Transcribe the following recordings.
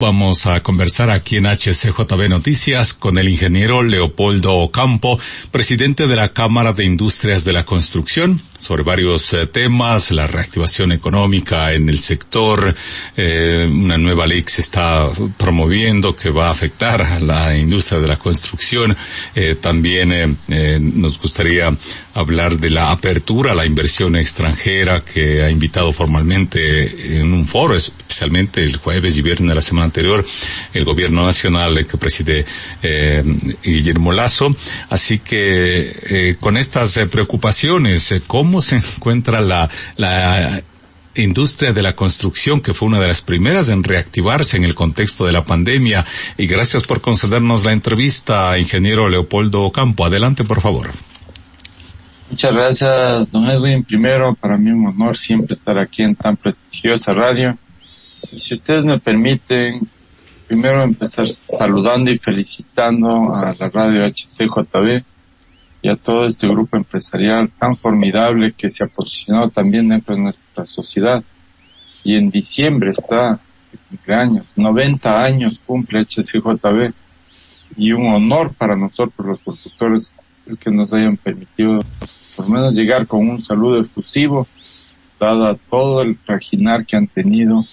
Vamos a conversar aquí en HCJB Noticias con el ingeniero Leopoldo Ocampo, presidente de la Cámara de Industrias de la Construcción, sobre varios temas, la reactivación económica en el sector, una nueva ley que se está promoviendo que va a afectar a la industria de la construcción. También nos gustaría hablar de la apertura a la inversión extranjera que ha invitado formalmente en un foro, especialmente el jueves y viernes de la semana anterior, el gobierno nacional que preside Guillermo Lasso. Así que con estas preocupaciones, ¿cómo se encuentra la industria de la construcción, que fue una de las primeras en reactivarse en el contexto de la pandemia? Y gracias por concedernos la entrevista, ingeniero Leopoldo Ocampo. Adelante, por favor. Muchas gracias, don Edwin. Primero, para mí un honor siempre estar aquí en tan prestigiosa radio. Y si ustedes me permiten, primero empezar saludando y felicitando a la radio HCJB y a todo este grupo empresarial tan formidable que se ha posicionado también dentro de nuestra sociedad. Y en diciembre está de cumpleaños, 90 años cumple HCJB, y un honor para nosotros los constructores el que nos hayan permitido por lo menos llegar con un saludo efusivo, dado todo el trajinar que han tenido,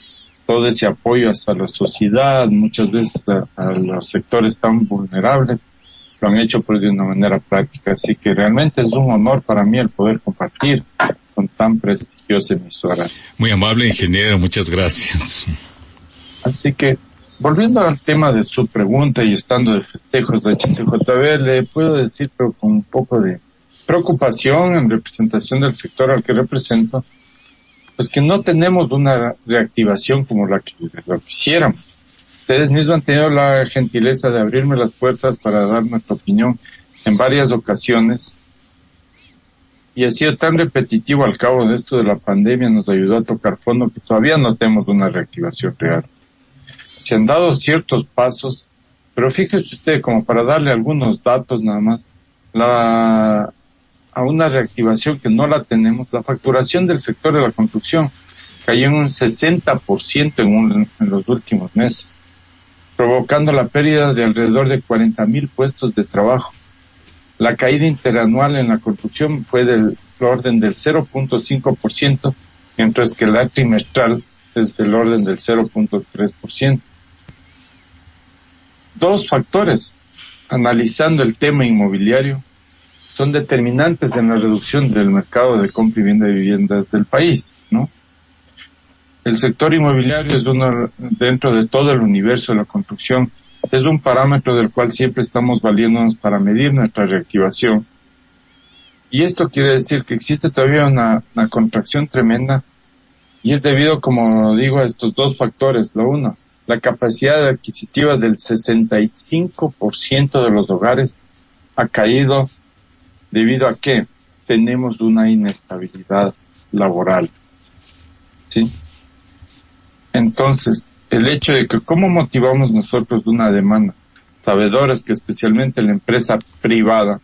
todo ese apoyo hacia la sociedad, muchas veces a los sectores tan vulnerables, lo han hecho pues de una manera práctica. Así que realmente es un honor para mí el poder compartir con tan prestigiosa emisora. Muy amable, ingeniero, muchas gracias. Así que, volviendo al tema de su pregunta y estando de festejos de HCJB, le puedo decir, pero con un poco de preocupación en representación del sector al que represento, pues que no tenemos una reactivación como la que lo quisiéramos. Ustedes mismos han tenido la gentileza de abrirme las puertas para dar nuestra opinión en varias ocasiones, y ha sido tan repetitivo al cabo de esto de la pandemia, nos ayudó a tocar fondo, que todavía no tenemos una reactivación real. Se han dado ciertos pasos, pero fíjese usted, como para darle algunos datos nada más, a una reactivación que no la tenemos, la facturación del sector de la construcción cayó en un 60% en los últimos meses, provocando la pérdida de alrededor de 40,000 puestos de trabajo. La caída interanual en la construcción fue del orden del 0.5%, mientras que la trimestral es del orden del 0.3%. Dos factores, analizando el tema inmobiliario, son determinantes en la reducción del mercado de compra y venta de viviendas del país, ¿no? El sector inmobiliario es uno, dentro de todo el universo de la construcción, es un parámetro del cual siempre estamos valiéndonos para medir nuestra reactivación. Y esto quiere decir que existe todavía una contracción tremenda, y es debido, como digo, a estos dos factores. Lo uno, la capacidad adquisitiva del 65% de los hogares ha caído debido a que tenemos una inestabilidad laboral, ¿sí? Entonces, el hecho de que cómo motivamos nosotros una demanda, sabedores que especialmente la empresa privada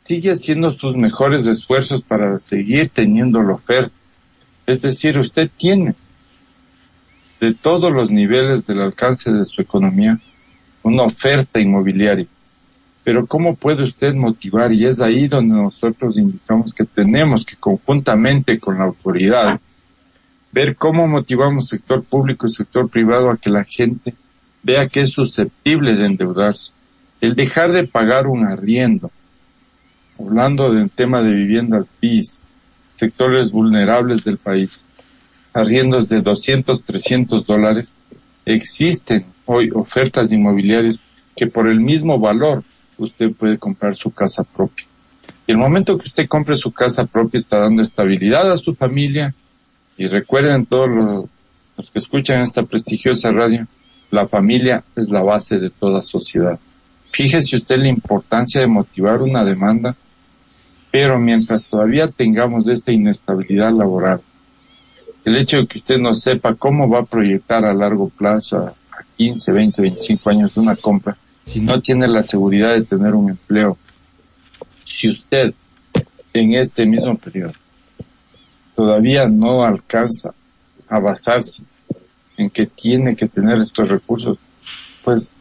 sigue haciendo sus mejores esfuerzos para seguir teniendo la oferta. Es decir, usted tiene de todos los niveles del alcance de su economía una oferta inmobiliaria. Pero ¿cómo puede usted motivar? Y es ahí donde nosotros indicamos que tenemos que, conjuntamente con la autoridad, ver cómo motivamos sector público y sector privado a que la gente vea que es susceptible de endeudarse. El dejar de pagar un arriendo, hablando del tema de viviendas BIS, sectores vulnerables del país, arriendos de $200, $300, existen hoy ofertas inmobiliarias que por el mismo valor usted puede comprar su casa propia. Y el momento que usted compre su casa propia está dando estabilidad a su familia. Y recuerden todos los que escuchan esta prestigiosa radio, la familia es la base de toda sociedad. Fíjese usted la importancia de motivar una demanda, pero mientras todavía tengamos esta inestabilidad laboral, el hecho de que usted no sepa cómo va a proyectar a largo plazo, a 15, 20, 25 años de una compra, si no tiene la seguridad de tener un empleo, si usted en este mismo periodo todavía no alcanza a basarse en que tiene que tener estos recursos. Pues,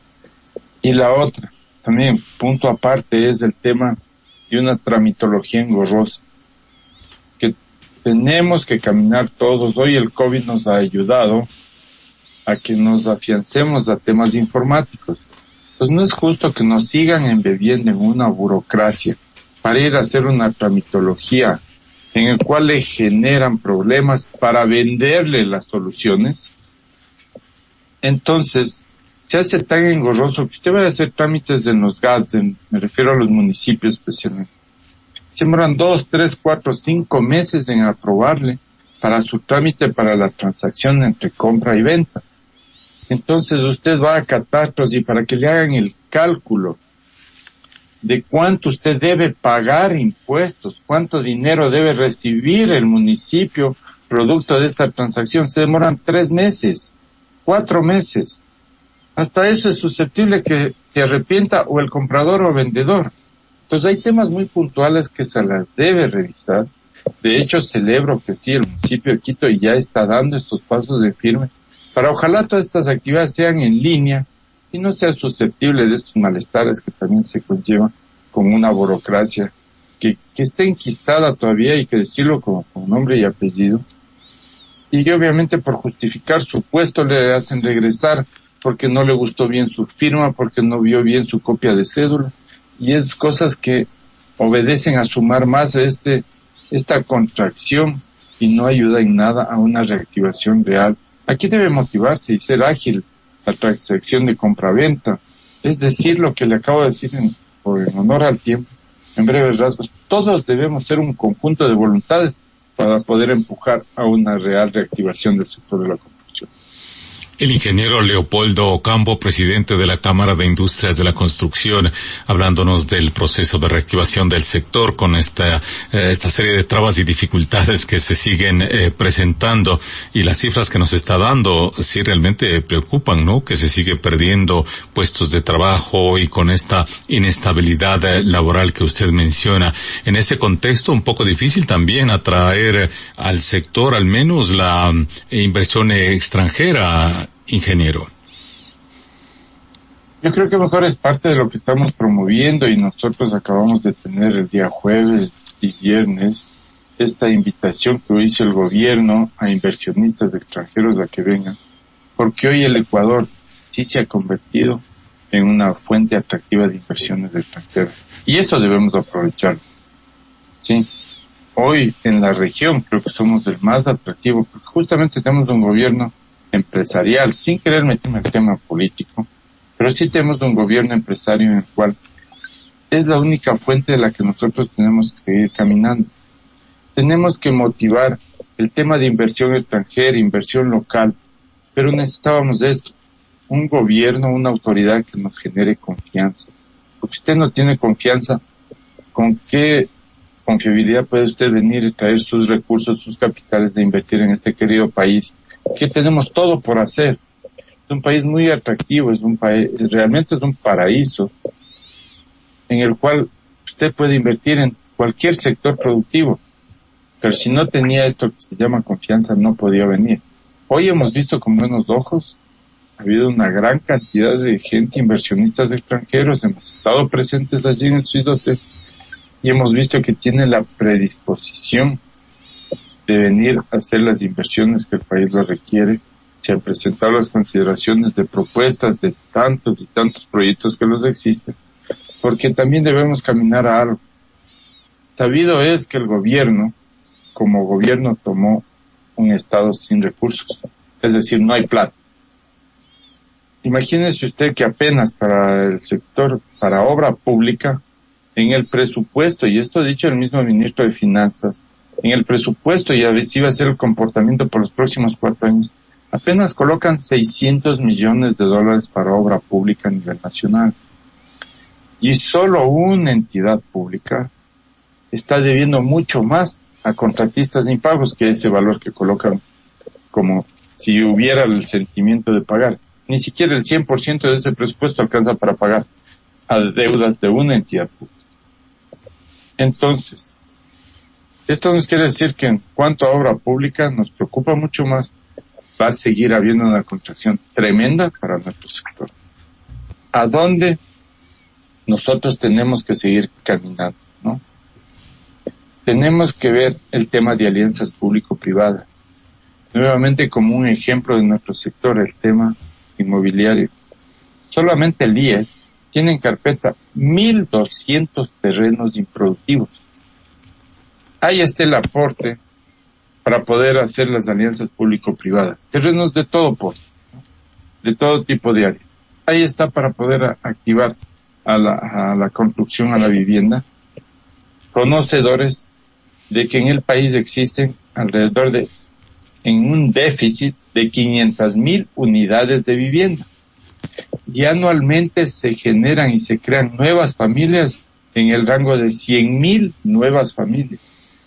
y la otra, también punto aparte, es el tema de una tramitología engorrosa, que tenemos que caminar todos. Hoy el COVID nos ha ayudado a que nos afiancemos a temas informáticos. Pues no es justo que nos sigan embebiendo en una burocracia para ir a hacer una tramitología en el cual le generan problemas para venderle las soluciones. Entonces, se hace tan engorroso que usted va a hacer trámites en los GATS, me refiero a los municipios especialmente. Se demoran 2, 3, 4, 5 meses en aprobarle para su trámite para la transacción entre compra y venta. Entonces usted va a catastros y para que le hagan el cálculo de cuánto usted debe pagar impuestos, cuánto dinero debe recibir el municipio producto de esta transacción, se demoran 3 meses, 4 meses. Hasta eso es susceptible que se arrepienta o el comprador o vendedor. Entonces hay temas muy puntuales que se las debe revisar. De hecho, celebro que sí, el municipio de Quito ya está dando estos pasos de firme para ojalá todas estas actividades sean en línea y no sea susceptible de estos malestares que también se conllevan con una burocracia que está enquistada todavía, hay que decirlo con nombre y apellido, y que obviamente por justificar su puesto le hacen regresar porque no le gustó bien su firma, porque no vio bien su copia de cédula, y es cosas que obedecen a sumar más a esta contracción y no ayuda en nada a una reactivación real. Aquí debe motivarse y ser ágil la transacción de compra-venta, es decir, lo que le acabo de decir en honor al tiempo, en breves rasgos. Todos debemos ser un conjunto de voluntades para poder empujar a una real reactivación del sector de la construcción. El ingeniero Leopoldo Ocampo, presidente de la Cámara de Industrias de la Construcción, hablándonos del proceso de reactivación del sector con esta serie de trabas y dificultades que se siguen presentando, y las cifras que nos está dando sí realmente preocupan, ¿no? Que se sigue perdiendo puestos de trabajo y con esta inestabilidad laboral que usted menciona. En ese contexto un poco difícil también atraer al sector al menos la inversión extranjera, ingeniero. Yo creo que mejor es parte de lo que estamos promoviendo, y nosotros acabamos de tener el día jueves y viernes esta invitación que hizo el gobierno a inversionistas extranjeros a que vengan, porque hoy el Ecuador sí se ha convertido en una fuente atractiva de inversiones extranjeras, y eso debemos aprovechar. Sí, hoy en la región creo que somos el más atractivo, porque justamente tenemos un gobierno empresarial, sin querer meterme en el tema político, pero sí tenemos un gobierno empresario en el cual es la única fuente de la que nosotros tenemos que seguir caminando. Tenemos que motivar el tema de inversión extranjera, inversión local, pero necesitábamos de esto, un gobierno, una autoridad que nos genere confianza. Porque usted no tiene confianza, ¿con qué confiabilidad puede usted venir y traer sus recursos, sus capitales de invertir en este querido país? Que tenemos todo por hacer. Es un país muy atractivo, es un país, realmente es un paraíso en el cual usted puede invertir en cualquier sector productivo, pero si no tenía esto que se llama confianza, no podía venir. Hoy hemos visto con buenos ojos, ha habido una gran cantidad de gente, inversionistas extranjeros, hemos estado presentes allí en el Swiss Hotel y hemos visto que tiene la predisposición de venir a hacer las inversiones que el país lo requiere. Se han presentado las consideraciones de propuestas de tantos y tantos proyectos que los existen, porque también debemos caminar a algo. Sabido es que el gobierno, como gobierno, tomó un estado sin recursos, es decir, no hay plata. Imagínese usted que apenas para el sector, para obra pública, en el presupuesto, y esto ha dicho el mismo ministro de Finanzas, en el presupuesto, y a ver si va a ser el comportamiento por los próximos 4 años, apenas colocan $600 millones para obra pública a nivel nacional. Y solo una entidad pública está debiendo mucho más a contratistas impagos que ese valor que colocan, como si hubiera el sentimiento de pagar. Ni siquiera el 100% de ese presupuesto alcanza para pagar a deudas de una entidad pública. Entonces, esto nos quiere decir que en cuanto a obra pública nos preocupa mucho más va a seguir habiendo una contracción tremenda para nuestro sector. ¿A dónde nosotros tenemos que seguir caminando, no? Tenemos que ver el tema de alianzas público-privadas. Nuevamente, como un ejemplo de nuestro sector, el tema inmobiliario. Solamente el IES tiene en carpeta 1.200 terrenos improductivos. Ahí está el aporte para poder hacer las alianzas público-privadas. Terrenos de todo porte, de todo tipo de áreas. Ahí está para poder activar a la construcción, a la vivienda. Conocedores de que en el país existen alrededor en un déficit de 500.000 unidades de vivienda. Y anualmente se generan y se crean nuevas familias en el rango de 100.000 nuevas familias.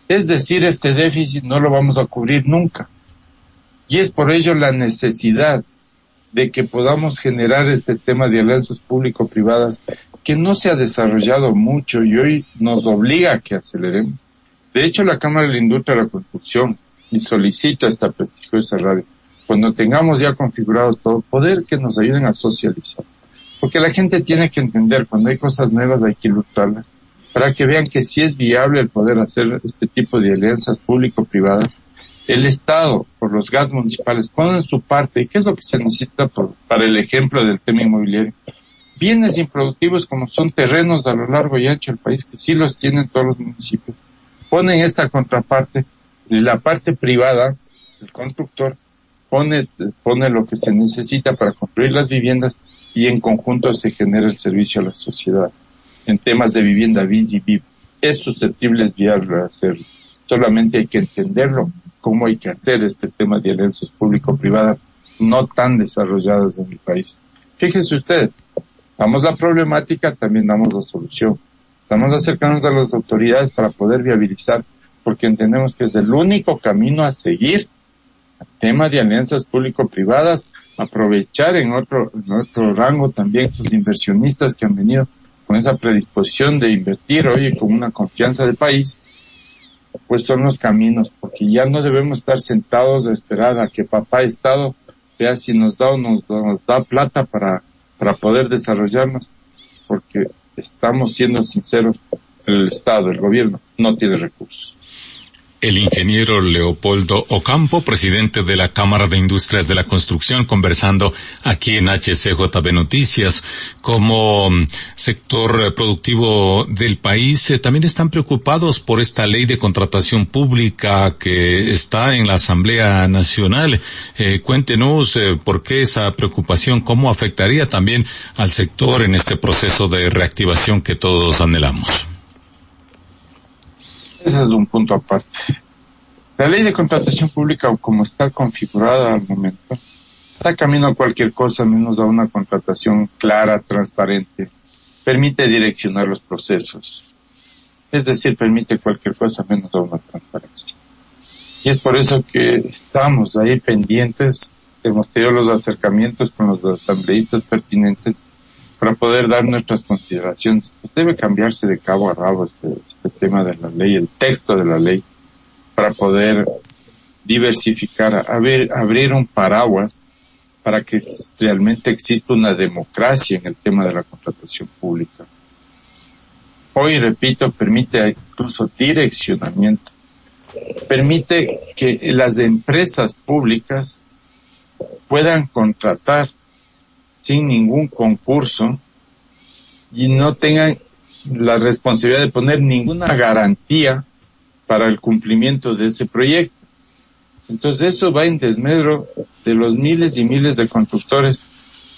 Es decir, este déficit no lo vamos a cubrir nunca. Y es por ello la necesidad de que podamos generar este tema de alianzas público-privadas que no se ha desarrollado mucho y hoy nos obliga a que aceleremos. De hecho, la Cámara de la Industria de la Construcción, y solicito a esta prestigiosa radio, cuando tengamos ya configurado todo, poder que nos ayuden a socializar. Porque la gente tiene que entender, cuando hay cosas nuevas hay que ilustrarlas, para que vean que sí es viable el poder hacer este tipo de alianzas público-privadas. El Estado, por los GAT municipales, ponen su parte. ¿Y qué es lo que se necesita para el ejemplo del tema inmobiliario? Bienes improductivos como son terrenos a lo largo y ancho del país, que sí los tienen todos los municipios. Ponen esta contraparte, y la parte privada, el constructor, pone lo que se necesita para construir las viviendas y en conjunto se genera el servicio a la sociedad. En temas de vivienda bis y VIP, es susceptible, es viable hacerlo. Solamente hay que entenderlo, cómo hay que hacer este tema de alianzas público-privadas no tan desarrolladas en el país. Fíjense ustedes, damos la problemática, también damos la solución. Estamos acercándonos a las autoridades para poder viabilizar, porque entendemos que es el único camino a seguir. El tema de alianzas público-privadas, aprovechar en otro rango también sus inversionistas que han venido con esa predisposición de invertir, oye, con una confianza del país, pues son los caminos, porque ya no debemos estar sentados a esperar a que papá Estado vea si nos da o nos da plata para poder desarrollarnos, porque estamos siendo sinceros, el Estado, el gobierno, no tiene recursos. El ingeniero Leopoldo Ocampo, presidente de la Cámara de Industrias de la Construcción, conversando aquí en HCJB Noticias. Como sector productivo del país, también están preocupados por esta ley de contratación pública que está en la Asamblea Nacional. Cuéntenos por qué esa preocupación, cómo afectaría también al sector en este proceso de reactivación que todos anhelamos. Ese es un punto aparte. La ley de contratación pública, como está configurada al momento, está camino a cualquier cosa menos a una contratación clara, transparente. Permite direccionar los procesos. Es decir, permite cualquier cosa menos a una transparencia. Y es por eso que estamos ahí pendientes. Hemos tenido los acercamientos con los asambleístas pertinentes para poder dar nuestras consideraciones. Pues debe cambiarse de cabo a rabo este tema de la ley, el texto de la ley, para poder diversificar, abrir un paraguas para que realmente exista una democracia en el tema de la contratación pública. Hoy, repito, permite incluso direccionamiento, permite que las empresas públicas puedan contratar sin ningún concurso y no tengan la responsabilidad de poner ninguna garantía para el cumplimiento de ese proyecto. Entonces eso va en desmedro de los miles y miles de constructores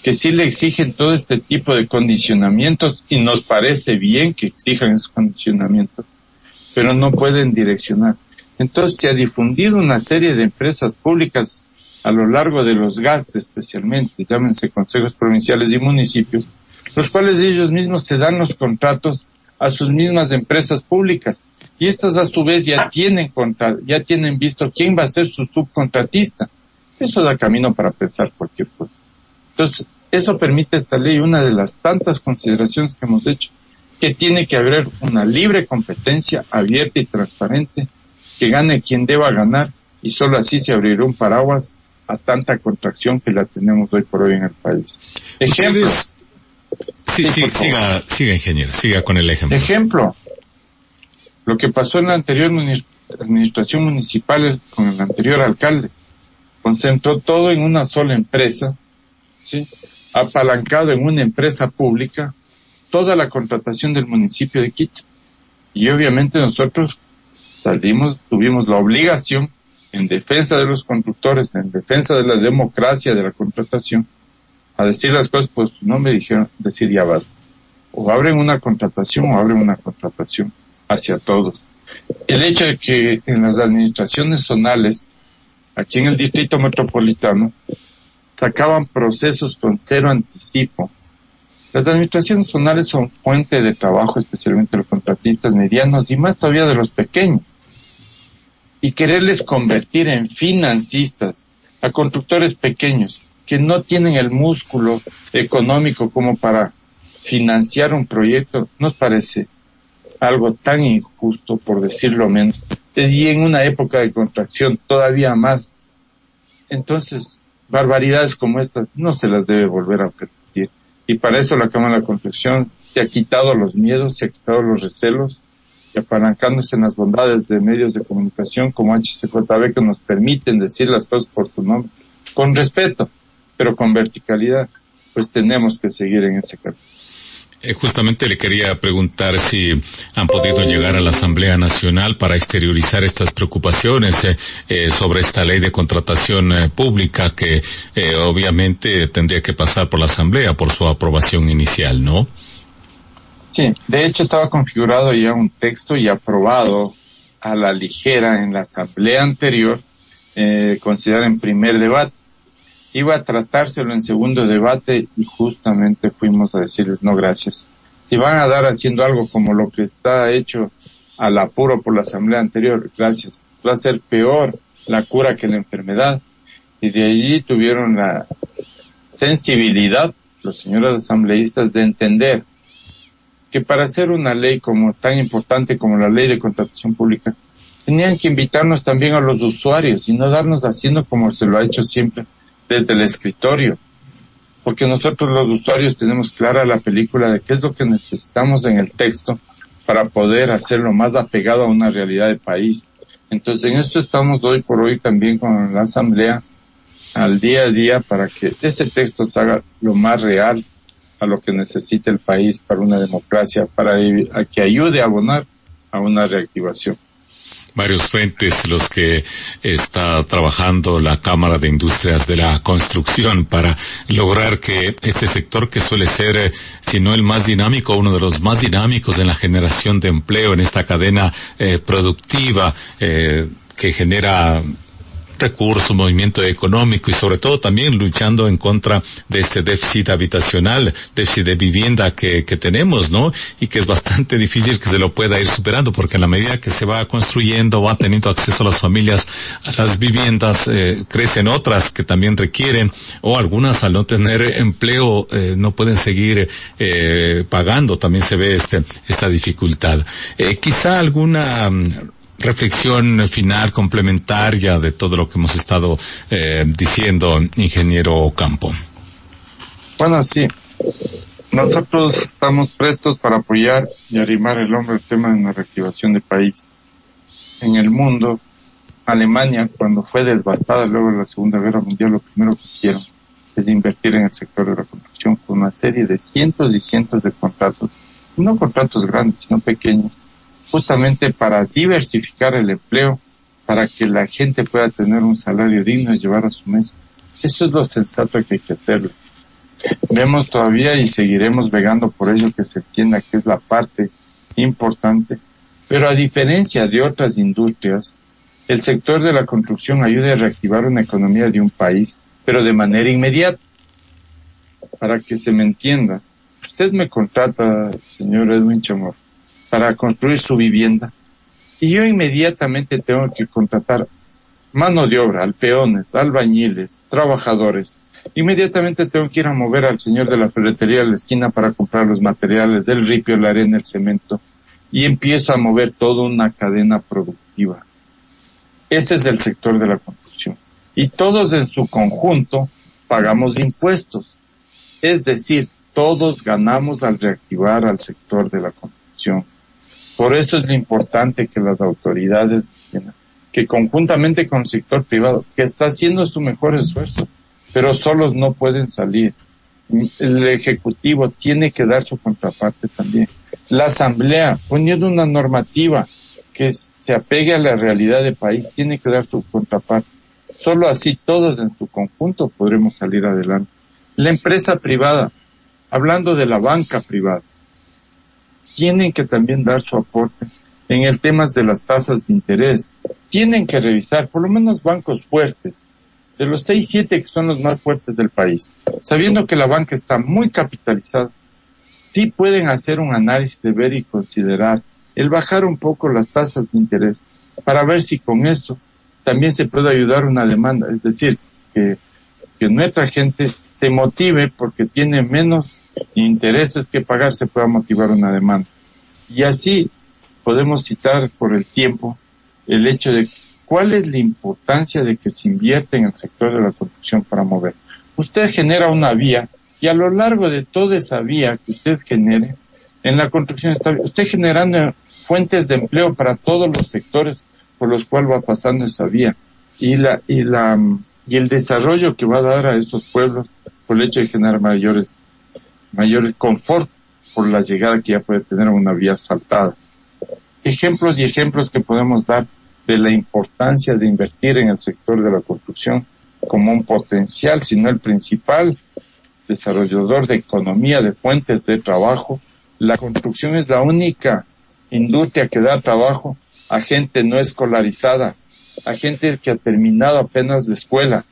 que sí le exigen todo este tipo de condicionamientos y nos parece bien que exijan esos condicionamientos, pero no pueden direccionar. Entonces se ha difundido una serie de empresas públicas a lo largo de los GATS especialmente, llámense consejos provinciales y municipios, los cuales ellos mismos se dan los contratos a sus mismas empresas públicas. Y estas a su vez ya tienen visto quién va a ser su subcontratista. Eso da camino para pensar cualquier cosa. Entonces, eso permite esta ley, una de las tantas consideraciones que hemos hecho, que tiene que haber una libre competencia abierta y transparente, que gane quien deba ganar, y solo así se abrirá un paraguas a tanta contracción que la tenemos hoy por hoy en el país. Ejemplo. Siga, ingeniero, siga con el ejemplo. Ejemplo, lo que pasó en la anterior administración municipal con el anterior alcalde. Concentró todo en una sola empresa, ¿sí? Apalancado en una empresa pública, toda la contratación del municipio de Quito. Y obviamente nosotros tuvimos la obligación, en defensa de los constructores, en defensa de la democracia de la contratación, a decir las cosas, pues no me dijeron decir ya basta. O abren una contratación hacia todos. El hecho de que en las administraciones zonales, aquí en el distrito metropolitano, sacaban procesos con cero anticipo. Las administraciones zonales son fuente de trabajo, especialmente de los contratistas medianos y más todavía de los pequeños. Y quererles convertir en financistas a constructores pequeños que no tienen el músculo económico como para financiar un proyecto, nos parece algo tan injusto, por decirlo menos. Y en una época de contracción todavía más. Entonces, barbaridades como estas no se las debe volver a repetir. Y para eso la Cámara de la Construcción se ha quitado los miedos, se ha quitado los recelos, y apalancándose en las bondades de medios de comunicación como HCJB, que nos permiten decir las cosas por su nombre, con respeto, pero con verticalidad, pues tenemos que seguir en ese camino. Justamente le quería preguntar si han podido llegar a la Asamblea Nacional para exteriorizar estas preocupaciones sobre esta ley de contratación pública que obviamente tendría que pasar por la Asamblea por su aprobación inicial, ¿no? Sí, de hecho estaba configurado ya un texto y aprobado a la ligera en la Asamblea anterior, considerado en primer debate. Iba a tratárselo en segundo debate y justamente fuimos a decirles no gracias. Si van a dar haciendo algo como lo que está hecho al apuro por la asamblea anterior, gracias. Va a ser peor la cura que la enfermedad. Y de allí tuvieron la sensibilidad, los señores asambleístas, de entender que para hacer una ley como tan importante como la ley de contratación pública, tenían que invitarnos también a los usuarios y no darnos haciendo como se lo ha hecho siempre desde el escritorio, porque nosotros los usuarios tenemos clara la película de qué es lo que necesitamos en el texto para poder hacerlo más apegado a una realidad de país. Entonces en esto estamos hoy por hoy también con la asamblea al día a día para que ese texto se haga lo más real a lo que necesita el país para una democracia, para que ayude a abonar a una reactivación. Varios frentes los que está trabajando la Cámara de Industrias de la Construcción para lograr que este sector, que suele ser, si no el más dinámico, uno de los más dinámicos en la generación de empleo en esta cadena productiva que genera recursos, movimiento económico y sobre todo también luchando en contra de este déficit habitacional, déficit de vivienda que tenemos, ¿no? Y que es bastante difícil que se lo pueda ir superando, porque en la medida que se va construyendo, va teniendo acceso a las familias a las viviendas, crecen otras que también requieren, o algunas al no tener empleo no pueden seguir pagando. También se ve esta dificultad. Quizá alguna reflexión final complementaria de todo lo que hemos estado diciendo, ingeniero Campo. Bueno, sí. Nosotros estamos prestos para apoyar y arrimar el hombro al tema de una reactivación de país. En el mundo, Alemania, cuando fue devastada luego de la Segunda Guerra Mundial, lo primero que hicieron es invertir en el sector de la construcción con una serie de cientos y cientos de contratos, no contratos grandes, sino pequeños, justamente para diversificar el empleo, para que la gente pueda tener un salario digno y llevar a su mesa. Eso es lo sensato que hay que hacerlo. Vemos todavía y seguiremos vegando por ello que se entienda que es la parte importante, pero a diferencia de otras industrias, el sector de la construcción ayuda a reactivar una economía de un país, pero de manera inmediata. Para que se me entienda, usted me contrata, señor Edwin Chamorro, para construir su vivienda, y yo inmediatamente tengo que contratar mano de obra, peones, albañiles, trabajadores. Inmediatamente tengo que ir a mover al señor de la ferretería de la esquina para comprar los materiales, el ripio, la arena, el cemento, y empiezo a mover toda una cadena productiva. Este es el sector de la construcción. y todos en su conjunto pagamos impuestos. Es decir, todos ganamos al reactivar al sector de la construcción. Por eso es lo importante que las autoridades, que conjuntamente con el sector privado, que está haciendo su mejor esfuerzo, pero solos no pueden salir. El Ejecutivo tiene que dar su contraparte también. La Asamblea, poniendo una normativa que se apegue a la realidad del país, tiene que dar su contraparte. Solo así todos en su conjunto podremos salir adelante. La empresa privada, hablando de la banca privada, tienen que también dar su aporte en el tema de las tasas de interés. Tienen que revisar, por lo menos bancos fuertes, de los 6, 7 que son los más fuertes del país, sabiendo que la banca está muy capitalizada, sí pueden hacer un análisis de ver y considerar el bajar un poco las tasas de interés para ver si con eso también se puede ayudar una demanda, es decir, que nuestra gente se motive porque tiene menos intereses que pagar, se pueda motivar una demanda. Y así podemos citar por el tiempo el hecho de cuál es la importancia de que se invierte en el sector de la construcción para mover. Usted genera una vía y a lo largo de toda esa vía que usted genere, en la construcción está usted generando fuentes de empleo para todos los sectores por los cuales va pasando esa vía y el desarrollo que va a dar a esos pueblos por el hecho de generar mayores confort por la llegada que ya puede tener a una vía asfaltada. Ejemplos y ejemplos que podemos dar de la importancia de invertir en el sector de la construcción como un potencial, si no el principal desarrollador de economía, de fuentes de trabajo. La construcción es la única industria que da trabajo a gente no escolarizada, a gente que ha terminado apenas la escuela.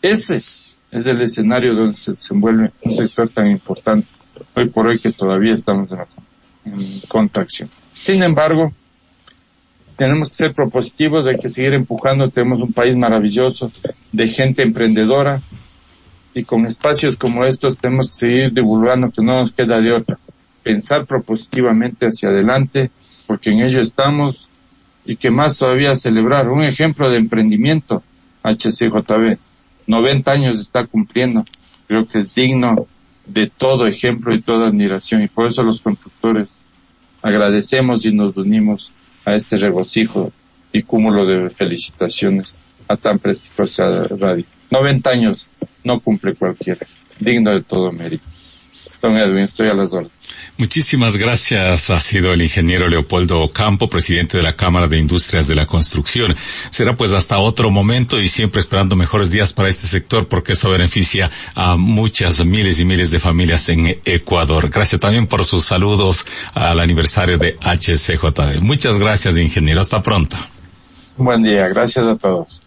Ese es el escenario donde se desenvuelve un sector tan importante hoy por hoy que todavía estamos en contracción. Sin embargo, tenemos que ser propositivos, hay que seguir empujando. Tenemos un país maravilloso de gente emprendedora y con espacios como estos tenemos que seguir divulgando, que no nos queda de otra. Pensar propositivamente hacia adelante, porque en ello estamos, y que más todavía celebrar. Un ejemplo de emprendimiento, HCJB, 90 años está cumpliendo. Creo que es digno de todo ejemplo y toda admiración, y por eso los constructores agradecemos y nos unimos a este regocijo y cúmulo de felicitaciones a tan prestigiosa radio. 90 años no cumple cualquiera, digno de todo mérito. Don Edwin, estoy a las órdenes. Muchísimas gracias. Ha sido el ingeniero Leopoldo Ocampo, presidente de la Cámara de Industrias de la Construcción. Será pues hasta otro momento y siempre esperando mejores días para este sector, porque eso beneficia a muchas miles y miles de familias en Ecuador. Gracias también por sus saludos al aniversario de HCJB. Muchas gracias, ingeniero. Hasta pronto. Buen día. Gracias a todos.